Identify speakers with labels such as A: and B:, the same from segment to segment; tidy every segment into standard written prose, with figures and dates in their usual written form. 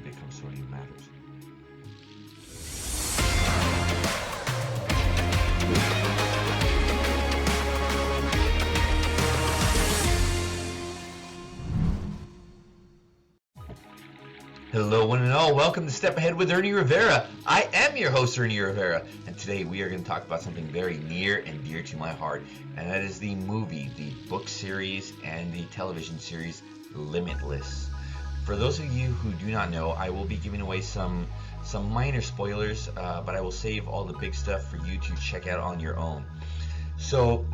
A: it comes to any matters. Hello one and all, welcome to Step Ahead with Ernie Rivera. I am your host, Ernie Rivera, and today we are going to talk about something very near and dear to my heart, and that is the movie, the book series, and the television series, Limitless. For those of you who do not know, I will be giving away some minor spoilers, but I will save all the big stuff for you to check out on your own. So,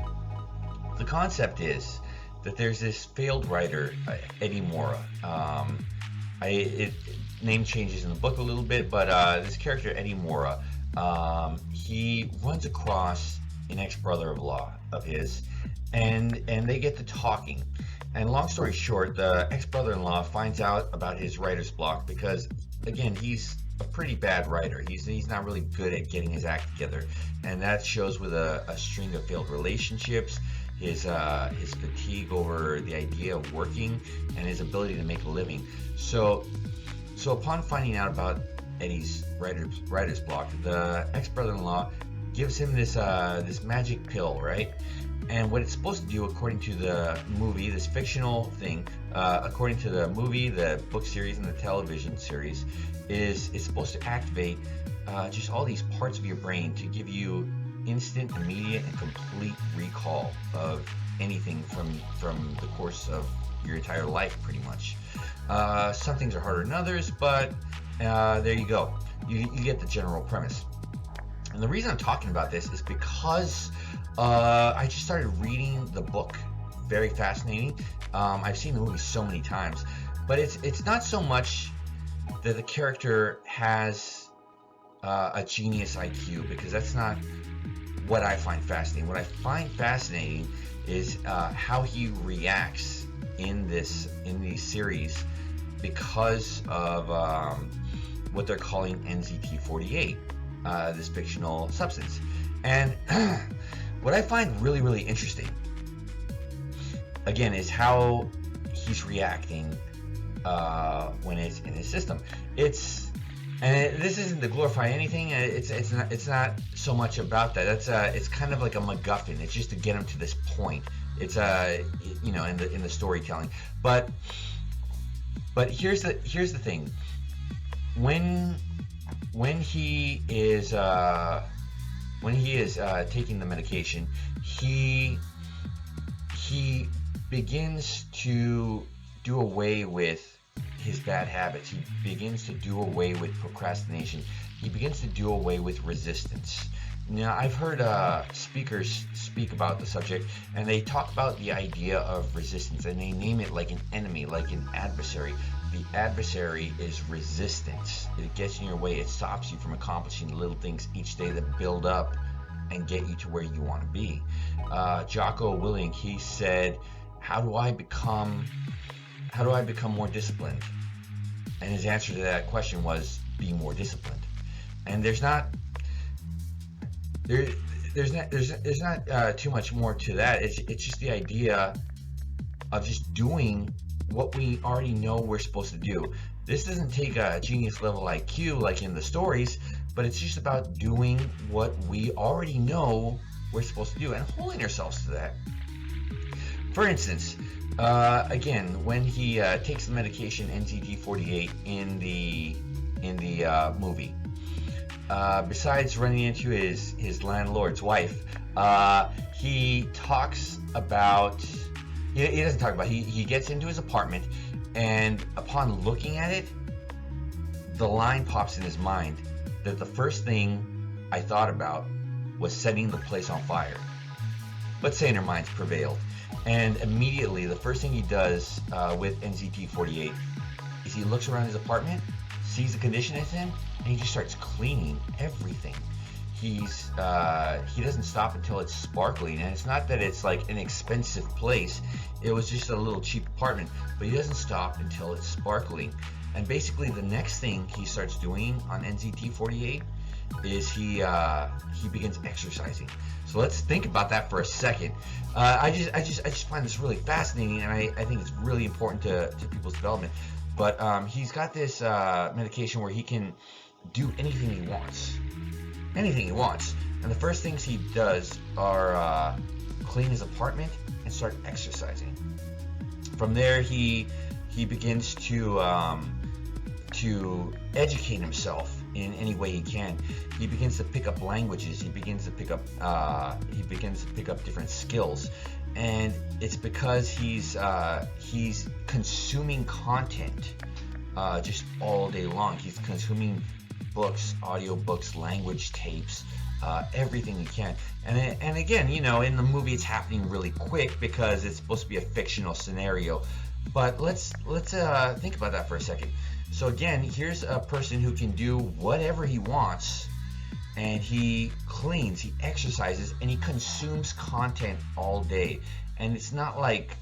A: the concept is that there's this failed writer, Eddie Morra. Name changes in the book a little bit, but this character, Eddie Morra, he runs across an ex-brother-in-law of his, and they get to talking. And long story short, the ex-brother-in-law finds out about his writer's block because, again, he's a pretty bad writer. He's not really good at getting his act together, and that shows with a string of failed relationships, his fatigue over the idea of working, and his ability to make a living. So upon finding out about Eddie's writer's block, the ex-brother-in-law gives him this magic pill, right? And what it's supposed to do, according to the movie, this fictional thing, according to the movie, the book series, and the television series, is it's supposed to activate just all these parts of your brain to give you instant, immediate, and complete recall of anything from the course of your entire life, pretty much. Some things are harder than others, but there you go. You get the general premise. And the reason I'm talking about this is because I just started reading the book. Very fascinating. I've seen the movie so many times, but it's not so much that the character has a genius IQ, because that's not what I find fascinating. What I find fascinating is how he reacts in these series because of what they're calling NZT48, this fictional substance. And what I find really, really interesting, again, is how he's reacting when it's in his system. This isn't to glorify anything. It's not so much about that. It's kind of like a MacGuffin. It's just to get him to this point. It's in the storytelling. But here's the thing. When he is taking the medication, he begins to do away with his bad habits. He begins to do away with procrastination. He begins to do away with resistance. Now, I've heard speakers speak about the subject, and they talk about the idea of resistance, and they name it like an enemy, like an adversary. The adversary is resistance. It gets in your way. It stops you from accomplishing the little things each day that build up and get you to where you want to be. Jocko Willink, he said, how do I become more disciplined? And his answer to that question was, be more disciplined. And there's not too much more to that. It's just the idea of just doing what we already know we're supposed to do. This doesn't take a genius level IQ like in the stories, but it's just about doing what we already know we're supposed to do and holding ourselves to that. For instance, again, when he takes the medication NZT48 in the movie, besides running into his landlord's wife, he talks about. He doesn't talk about. He gets into his apartment, and upon looking at it, the line pops in his mind that the first thing I thought about was setting the place on fire. But saner minds prevailed. And immediately, the first thing he does with NZT48 is he looks around his apartment, sees the condition it's in, and he just starts cleaning everything. He doesn't stop until it's sparkling, and it's not that it's like an expensive place. It was just a little cheap apartment, but he doesn't stop until it's sparkling. And basically, the next thing he starts doing on NZT48 is he begins exercising. So let's think about that for a second. I just find this really fascinating, and I think it's really important to people's development. But he's got this medication where he can do anything he wants. Anything he wants. And the first things he does are clean his apartment and start exercising. From there, he begins to educate himself in any way he can. He begins to pick up languages. He begins to pick up different skills, and it's because he's consuming content just all day long. He's consuming books, audiobooks, language tapes, everything he can. And again, you know, in the movie it's happening really quick because it's supposed to be a fictional scenario. But let's think about that for a second. So again, here's a person who can do whatever he wants, and he cleans, he exercises, and he consumes content all day. And it's not like,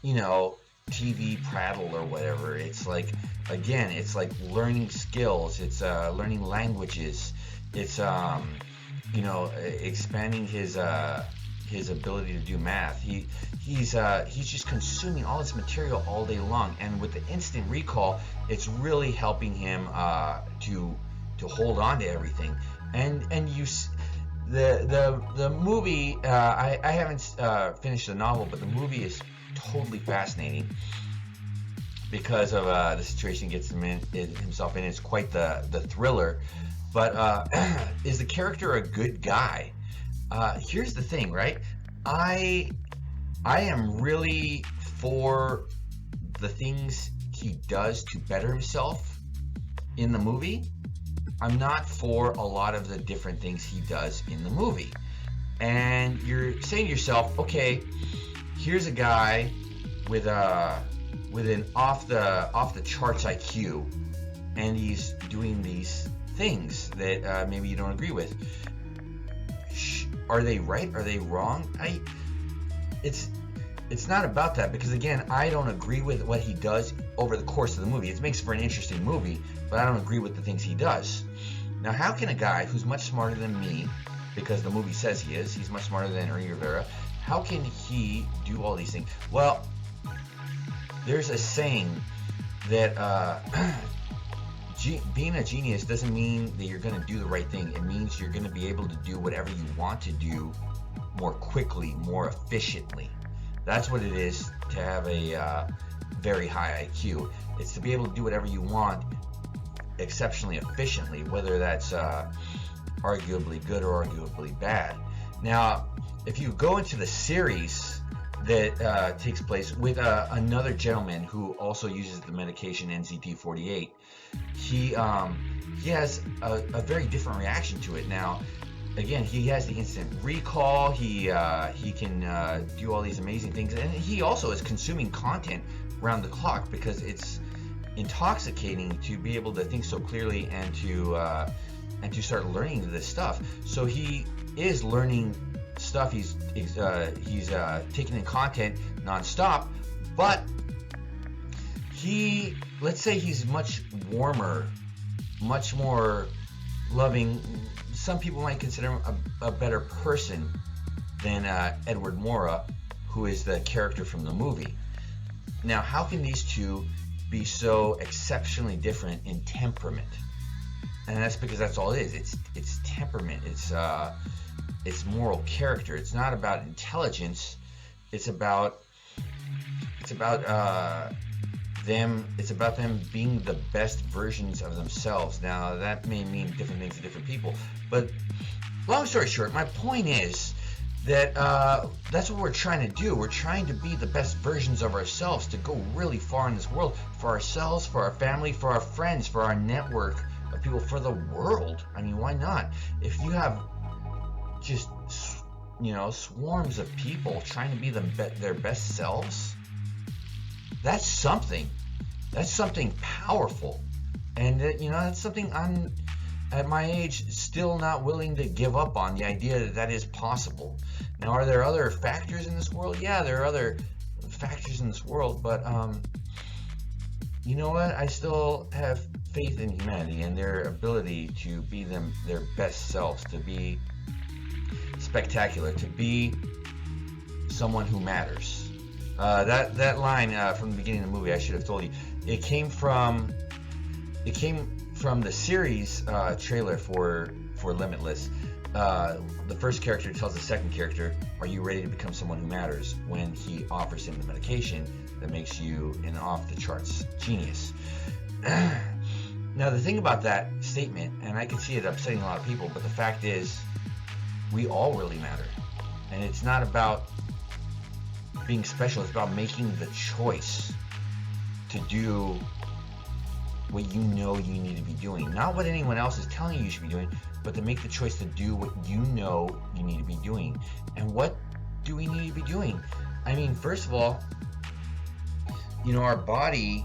A: you know, TV prattle or whatever. It's like, again, it's like learning skills. It's learning languages. It's you know, expanding his ability to do math. He's just consuming all this material all day long, and with the instant recall, it's really helping him to hold on to everything. And you the movie, I haven't finished the novel, but the movie is totally fascinating because of the situation he gets himself in. It's quite the thriller. But is the character a good guy? Here's the thing, right? I am really for the things he does to better himself in the movie. I'm not for a lot of the different things he does in the movie. And you're saying to yourself, okay, here's a guy with an off the charts IQ, and he's doing these things that maybe you don't agree with. Are they right? Are they wrong? It's not about that, because again, I don't agree with what he does over the course of the movie. It makes for an interesting movie, but I don't agree with the things he does. Now, how can a guy who's much smarter than me, because the movie says he's much smarter than Ernie Rivera, how can he do all these things? Well, there's a saying that being a genius doesn't mean that you're going to do the right thing. It means you're going to be able to do whatever you want to do more quickly, more efficiently. That's what it is to have a very high IQ. It's to be able to do whatever you want exceptionally efficiently, whether that's arguably good or arguably bad. Now, if you go into the series that takes place with another gentleman who also uses the medication NZT48, he has a very different reaction to it. Now, again, he has the instant recall. He can do all these amazing things, and he also is consuming content around the clock because it's intoxicating to be able to think so clearly and to start learning this stuff. So he is learning stuff. He's taking in content nonstop, but let's say he's much warmer, much more loving. Some people might consider him a better person than Edward Morra, who is the character from the movie. Now, how can these two be so exceptionally different in temperament? And that's because that's all it is. It's temperament. It's moral character. It's not about intelligence. It's about them. It's about them being the best versions of themselves. Now, that may mean different things to different people, but long story short, my point is that that's what we're trying to do. We're trying to be the best versions of ourselves, to go really far in this world, for ourselves, for our family, for our friends, for our network of people, for the world. I mean, why not? If you have just, swarms of people trying to be their best selves, that's something. That's something powerful. And, that's something I'm, at my age, still not willing to give up on, the idea that is possible. Now, are there other factors in this world? Yeah, there are other factors in this world, but you know what? I still have faith in humanity and their ability to be their best selves, to be spectacular, to be someone who matters. That line from the beginning of the movie, I should have told you. It came from the series trailer for Limitless. The first character tells the second character, "Are you ready to become someone who matters?" when he offers him the medication that makes you an off-the-charts genius. Now, the thing about that statement, and I can see it upsetting a lot of people, but the fact is, we all really matter. And it's not about being special, it's about making the choice to do what you know you need to be doing. Not what anyone else is telling you should be doing, but to make the choice to do what you know you need to be doing. And what do we need to be doing? I mean, first of all, you know, our body,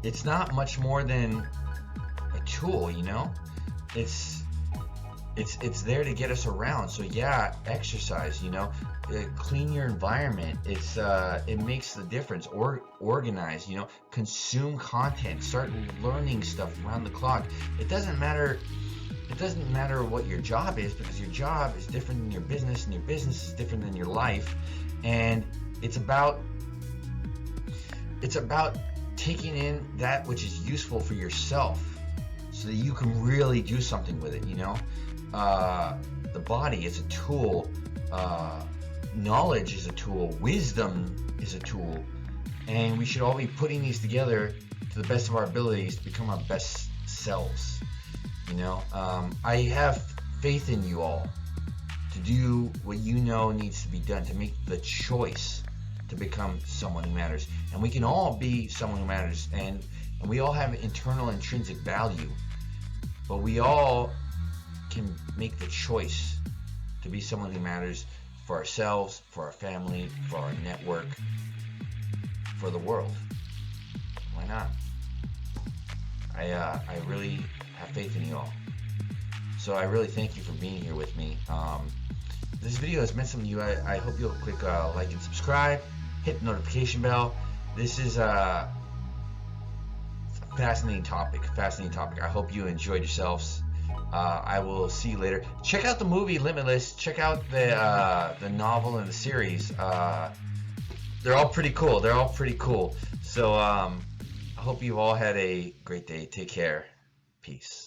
A: it's not much more than a tool, you know? It's there to get us around. So yeah, exercise, you know, clean your environment. It makes the difference. Or organize, you know, consume content, start learning stuff around the clock. It doesn't matter what your job is, because your job is different than your business, and your business is different than your life. And it's about taking in that which is useful for yourself, so that you can really do something with it, you know? The body is a tool, knowledge is a tool, wisdom is a tool, and we should all be putting these together to the best of our abilities to become our best selves, you know? I have faith in you all to do what you know needs to be done, to make the choice to become someone who matters. And we can all be someone who matters, and we all have internal intrinsic value, but we all can make the choice to be someone who matters for ourselves, for our family, for our network, for the world. Why not? I really have faith in you all. So I really thank you for being here with me. This video has meant something to you. I hope you'll click like and subscribe, hit the notification bell. This is a fascinating topic. I hope you enjoyed yourselves. I will see you later. Check out the movie Limitless. Check out the novel and the series. They're all pretty cool. So I hope you all had a great day. Take care. Peace.